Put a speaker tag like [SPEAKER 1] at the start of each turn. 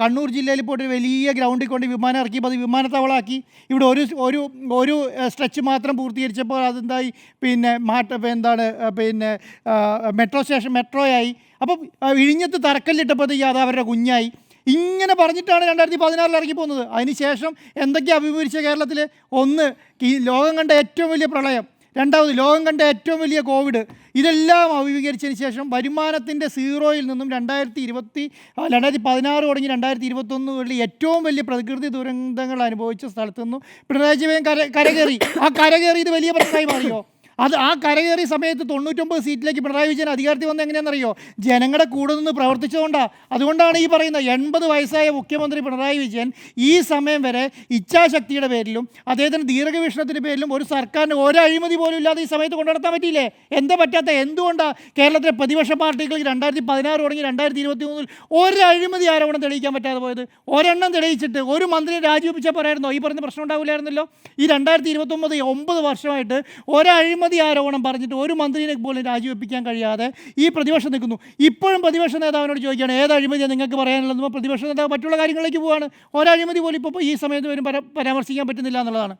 [SPEAKER 1] കണ്ണൂർ ജില്ലയിൽ പോയിട്ട് ഒരു വലിയ ഗ്രൗണ്ടിൽ കൊണ്ട് വിമാനം ഇറക്കിയപ്പോൾ അത് വിമാനത്താവളമാക്കി. ഇവിടെ ഒരു ഒരു ഒരു സ്ട്രെച്ച് മാത്രം പൂർത്തീകരിച്ചപ്പോൾ അതെന്തായി, പിന്നെ പിന്നെ മെട്രോ സ്റ്റേഷൻ മെട്രോയായി. അപ്പം ഇഴിഞ്ഞത്ത് തറക്കല്ലിട്ടപ്പോഴത്തേക്ക് അത് അവരുടെ കുഞ്ഞായി. ഇങ്ങനെ പറഞ്ഞിട്ടാണ് 2016 ഇറങ്ങി പോകുന്നത്. അതിനുശേഷം എന്തൊക്കെയാണ് അഭിമുഖീകരിച്ച കേരളത്തിൽ? ഒന്ന്, ഈ ലോകം കണ്ട ഏറ്റവും വലിയ പ്രളയം. രണ്ടാമത്, ലോകം കണ്ട ഏറ്റവും വലിയ കോവിഡ്. ഇതെല്ലാം അഭിമുഖീകരിച്ചതിന് ശേഷം വരുമാനത്തിൻ്റെ സീറോയിൽ നിന്നും 2016 തുടങ്ങി 2021 ഏറ്റവും വലിയ പ്രകൃതി ദുരന്തങ്ങൾ അനുഭവിച്ച സ്ഥലത്തു നിന്നും പിണറായി വിജയൻ കരകയറി. ആ കരകയറിയത് വലിയ പ്രശ്നമായി മാറിയോ? ആ കരകയറിയ സമയത്ത് 99 സീറ്റിലേക്ക് പിണറായി വിജയൻ അധികാരത്തിൽ വന്നത് എങ്ങനെയാണെന്നറിയോ? ജനങ്ങളുടെ കൂടെ നിന്ന് പ്രവർത്തിച്ചതുകൊണ്ടാണ്. അതുകൊണ്ടാണ് ഈ പറയുന്ന 80 വയസ്സായ മുഖ്യമന്ത്രി പിണറായി വിജയൻ ഈ സമയം വരെ ഇച്ഛാശക്തിയുടെ പേരിലും അദ്ദേഹത്തിന് ദീർഘവീക്ഷണത്തിൻ്റെ പേരിലും ഒരു സർക്കാരിന് ഒരു അഴിമതി പോലും ഇല്ലാതെ ഈ സമയത്ത് കൊണ്ടുനടത്താൻ പറ്റിയില്ലേ? എന്താ പറ്റാത്ത? എന്തുകൊണ്ടാണ് കേരളത്തിലെ പ്രതിപക്ഷ പാർട്ടികൾക്ക് 2016 തുടങ്ങി 2023 ഒരു അഴിമതി ആരോപണം തെളിയിക്കാൻ പറ്റാതെ പോയത്? ഒരെണ്ണം തെളിയിച്ചിട്ട് ഒരു മന്ത്രിയെ രാജിവെപ്പിച്ചാൽ പറയായിരുന്നോ? ഈ പറഞ്ഞ പ്രശ്നം ഉണ്ടാവില്ലായിരുന്നല്ലോ. ഈ 2029 9 വർഷമായിട്ട് ഒരഴിമതി ആരോപണം പറഞ്ഞിട്ട് ഒരു മന്ത്രിയെ പോലും രാജിവെപ്പിക്കാൻ കഴിയാതെ ഈ പ്രതിപക്ഷം നിൽക്കുന്നു. ഇപ്പോഴും പ്രതിപക്ഷ നേതാവിനോട് ചോദിക്കുകയാണ് ഏത് അഴിമതിയാണ് നിങ്ങൾക്ക് പറയാനുള്ളതെന്ന്. പ്രതിപക്ഷ നേതാവ് മറ്റുള്ള കാര്യങ്ങളിലേക്ക് പോവുകയാണ്. ഒരഴിമതി പോലും ഇപ്പോൾ ഈ സമയത്ത് വരും പരാമർശിക്കാൻ പറ്റുന്നില്ല എന്നുള്ളതാണ്.